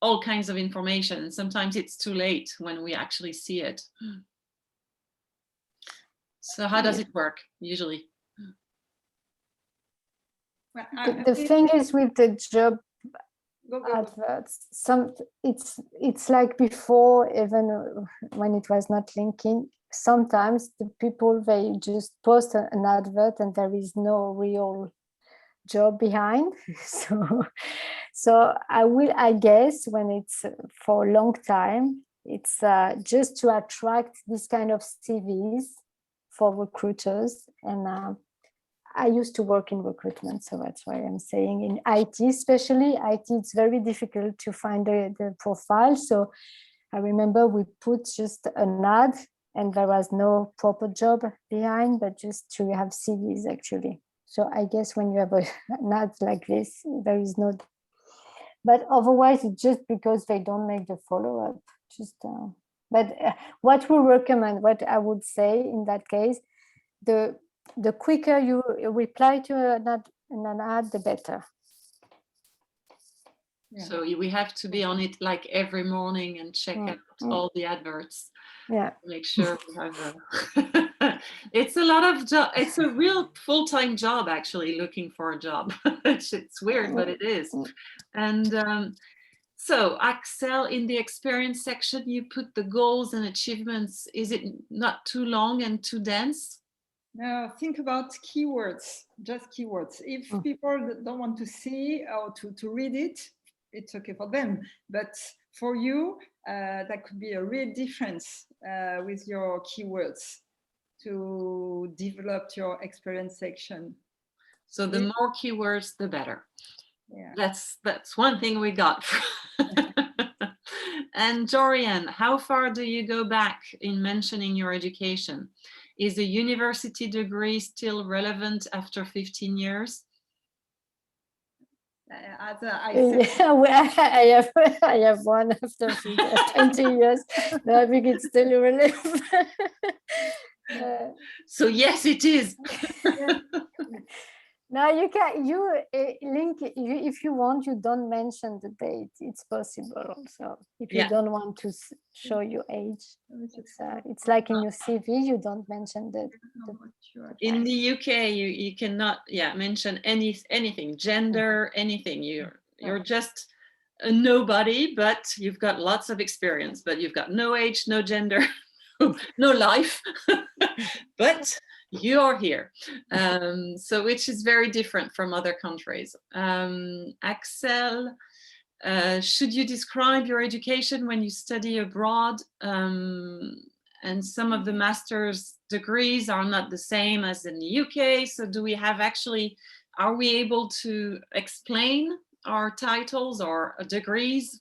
all kinds of information. Sometimes it's too late when we actually see it. So how does it work usually? The thing is with the job adverts, it's like before, even when it was not LinkedIn, sometimes the people, they just post an advert and there is no real job behind. So I guess when it's for a long time, it's just to attract this kind of CVs for recruiters. And I used to work in recruitment, so that's why I'm saying in IT, especially IT, it's very difficult to find the profile. So I remember we put just an ad and there was no proper job behind, but just to have CVs actually. So I guess when you have an ad like this, there is no, but otherwise it's just because they don't make the follow-up. But what we recommend, what I would say in that case, the quicker you reply to an ad, the better. Yeah. So we have to be on it like every morning and check out all the adverts. Yeah. Make sure we have It's a lot of job. It's a real full-time job, actually, looking for a job. It's weird, but it is. And so Axel, in the experience section, you put the goals and achievements. Is it not too long and too dense? Now think about keywords, just keywords. If people don't want to see or to read it, it's okay for them. But for you, that could be a real difference with your keywords to develop your experience section. So the more keywords, the better. Yeah. That's one thing we got. And Jorian, how far do you go back in mentioning your education? Is a university degree still relevant after 15 years? As I said, Yeah, well, I have one after 20 years. No, I think it's still relevant. So yes, it is. Now you can link if you want. You don't mention the date. It's possible also if you don't want to show your age. It's like in your CV. You don't mention the in the UK, you cannot mention anything, gender, anything. You're just a nobody, but you've got lots of experience, but you've got no age, no gender, no life, but you're here. So which is very different from other countries. Axel, should you describe your education when you study abroad? And some of the master's degrees are not the same as in the UK. So do we have are we able to explain our titles or degrees?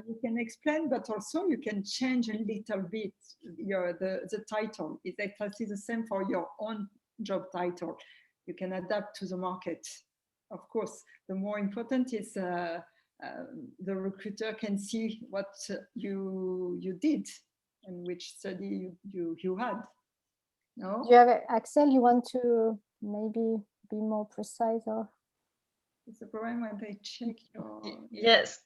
You can explain, but also you can change a little bit the title. It's exactly the same for your own job title. You can adapt to the market. Of course, the more important is the recruiter can see what you did and which study you had. No? Do you have Axel? You want to maybe be more precise, or? It's a problem when they check your. Yes.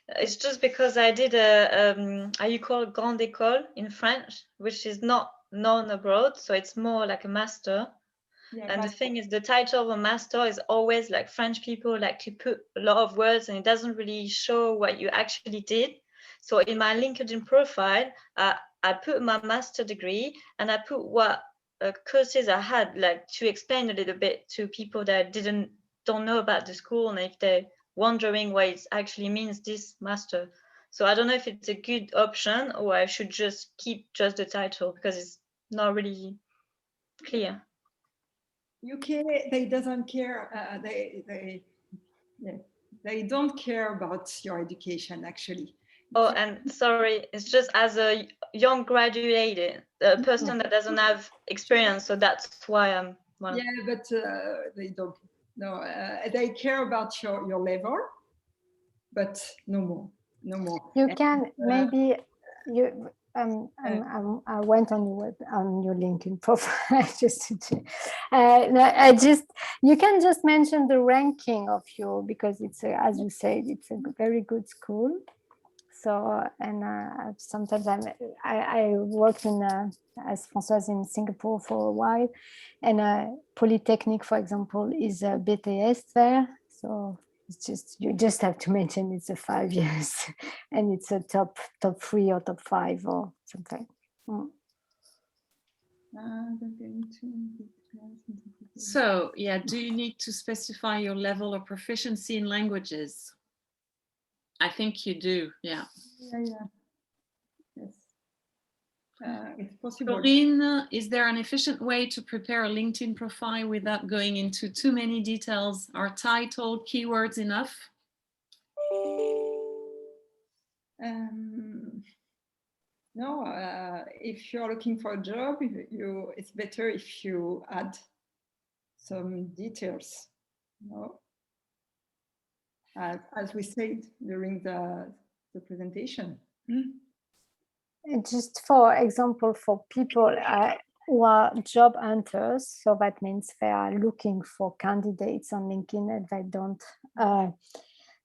It's just because I did how you call it, grande école in French, which is not known abroad, so it's more like a master. Yeah, and the thing is, the title of a master is always like French people like to put a lot of words, and it doesn't really show what you actually did. So in my LinkedIn profile, I put my master degree and I put what courses I had, like to explain a little bit to people that don't know about the school, and if they're wondering what it actually means, this master. So I don't know if it's a good option or I should just keep just the title because it's not really clear. UK, they doesn't care. They don't care about your education actually. Oh, and sorry, it's just as a young graduate, a person that doesn't have experience, so that's why I'm. Yeah, but they don't. No, they care about your level, but no more. You can maybe you. I went on your LinkedIn profile just to check. You can just mention the ranking of because it's as you said, it's a very good school. So sometimes I worked as Françoise in Singapore for a while, and Polytechnic, for example, is a BTS there. So you just have to mention it's a 5 years, and it's a top 3 or top 5 or something. So do you need to specify your level of proficiency in languages? I think you do, yeah. Yes. It's possible. Corinne, is there an efficient way to prepare a LinkedIn profile without going into too many details? Are title, keywords enough? No, if you're looking for a job, it's better if you add some details. No? As we said during the presentation. Just for example, for people who are job hunters, so that means they are looking for candidates on LinkedIn and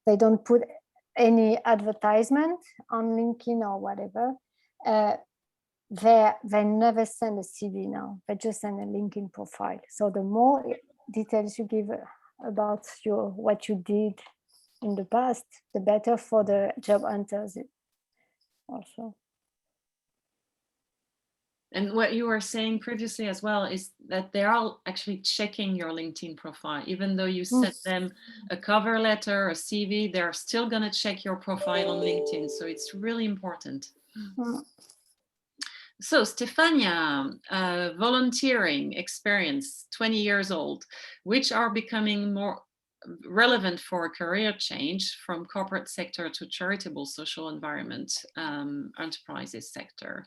they don't put any advertisement on LinkedIn or whatever. they never send a CV now. They just send a LinkedIn profile. So the more details you give about what you did in the past, the better for the job hunters also. And what you were saying previously as well is that they're all actually checking your LinkedIn profile. Even though you sent them a cover letter, a CV, they're still going to check your profile on LinkedIn. So it's really important. So Stefania, volunteering experience, 20 years old, which are becoming more relevant for a career change from corporate sector to charitable social environment enterprises sector.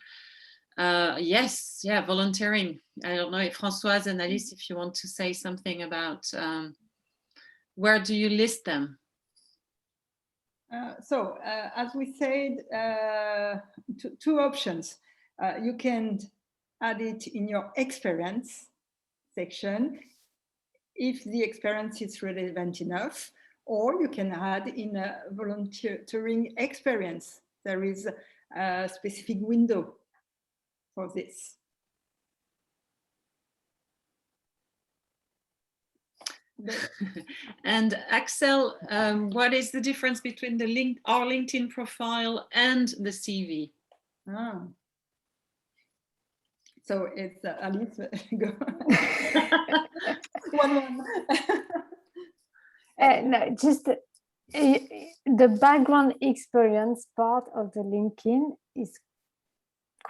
Yes, yeah, volunteering. I don't know if Françoise and Alice, if you want to say something about where do you list them? As we said, two options. You can add it in your experience section if the experience is relevant enough, or you can add in a volunteering experience. There is a specific window for this. And Axel, what is the difference between our LinkedIn profile and the CV? So it's Alice, go. one. No, just the background experience part of the LinkedIn is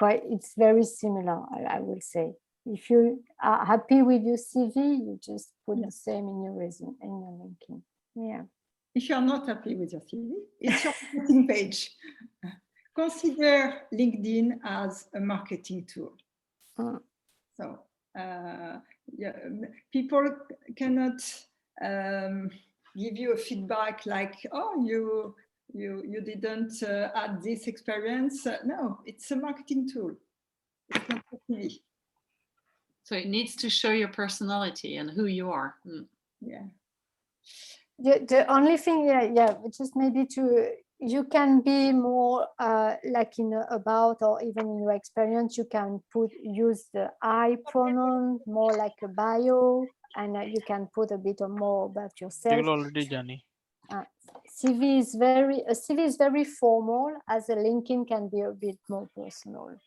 it's very similar, I will say. If you are happy with your CV, you just put the same in your resume, in your LinkedIn. Yeah. If you're not happy with your CV, it's your marketing page. Consider LinkedIn as a marketing tool. So people cannot give you a feedback like, oh, you didn't add this experience. No, it's a marketing tool. It's not a CV. So it needs to show your personality and who you are. Yeah. The only thing, just maybe you can be more like in about, or even in your experience, you can use the I pronoun more like a bio, and you can put a bit more about yourself. Already, Jani. CV is very formal, as a LinkedIn can be a bit more personal.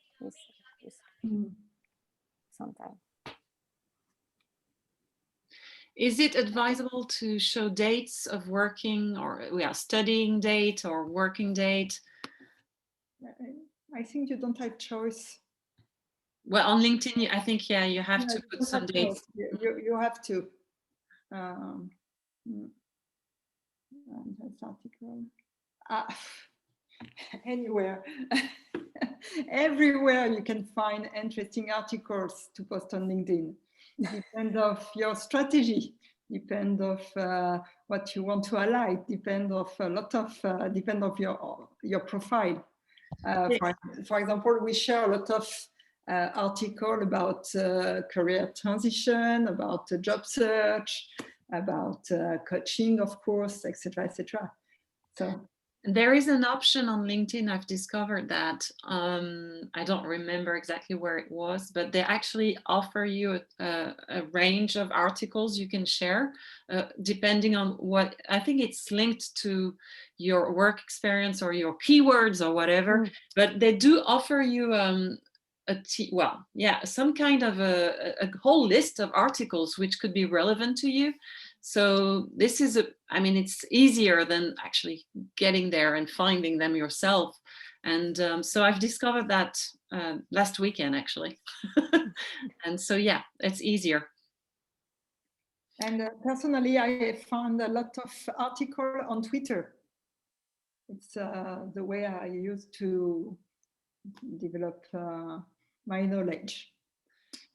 Sometimes. Is it advisable to show dates of working or studying date or working date? I think you don't have choice. Well, on LinkedIn, I think, you have to put some dates. You have to. This article. Anywhere. Everywhere you can find interesting articles to post on LinkedIn. Depend of your strategy, depend of what you want to highlight, depend of a lot of depend of your profile. For example, we share a lot of article about career transition, about job search, about coaching, of course, etc., etc. So. There is an option on LinkedIn, I've discovered that, I don't remember exactly where it was, but they actually offer you a range of articles you can share, depending on what, I think it's linked to your work experience or your keywords or whatever, but they do offer you some kind of a whole list of articles which could be relevant to you. So this is it's easier than actually getting there and finding them yourself. And so I've discovered that last weekend, actually. And so, it's easier. And personally, I found a lot of articles on Twitter. It's the way I used to develop my knowledge.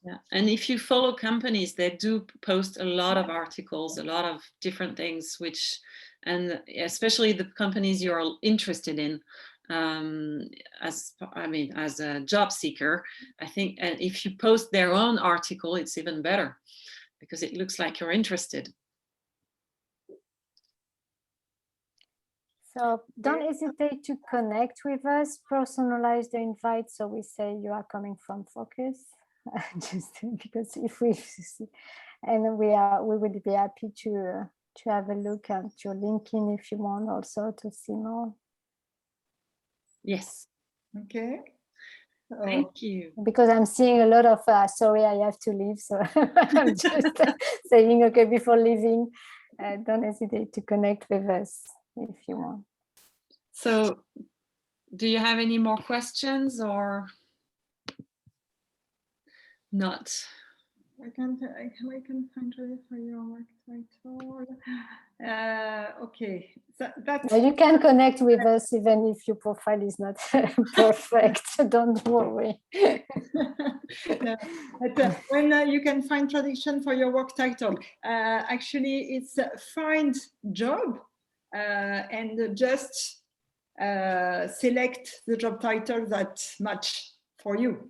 Yeah, and if you follow companies, they do post a lot of articles, a lot of different things, and especially the companies you're interested in. As a job seeker, I think, and if you post their own article, it's even better because it looks like you're interested. So don't hesitate to connect with us, personalize the invite. So we say you are coming from Focus, just because if we see, and we will be happy to have a look at your LinkedIn if you want also to see more. Yes, Okay. thank you. Because I'm seeing a lot of, sorry, I have to leave. So I'm just saying, okay, before leaving, don't hesitate to connect with us if you want. So do you have any more questions or not? I can find it for your work title. Okay, so that's Now you can connect with us even if your profile is not perfect. Don't worry. No, but, when you can find traduction for your work title, actually it's find job and just select the job title that match for you.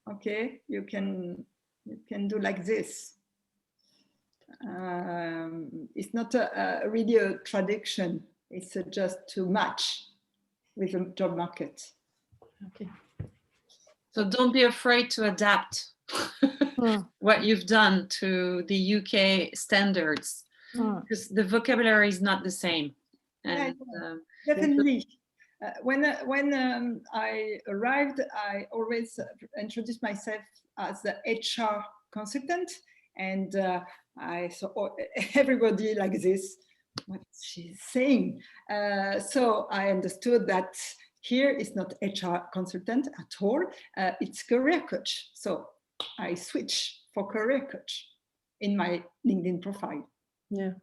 Okay, you can do like this. It's not really a traduction. It's just to match with the job market. Okay. So don't be afraid to adapt what you've done to the UK standards, because the vocabulary is not the same. And Definitely. When I arrived, I always introduced myself as the HR consultant, and I saw everybody like this, what she's saying. So I understood that here is not HR consultant at all, it's career coach. So I switch for career coach in my LinkedIn profile. Yeah.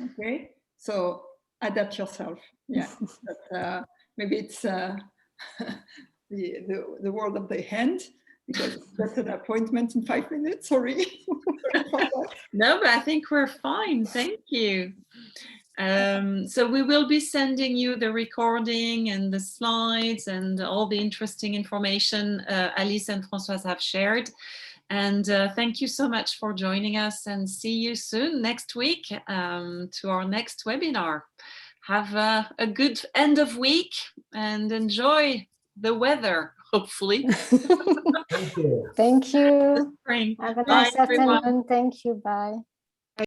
Okay, so adapt yourself. Yeah, but, maybe it's the word of the hand, because that's an appointment in 5 minutes. Sorry. no, but I think we're fine. Thank you. So we will be sending you the recording and the slides and all the interesting information Alice and Françoise have shared. And thank you so much for joining us, and see you soon next week to our next webinar. Have a good end of week and enjoy the weather, hopefully. Thank you. Spring. Have a Bye, nice everyone. afternoon. Thank you. Bye.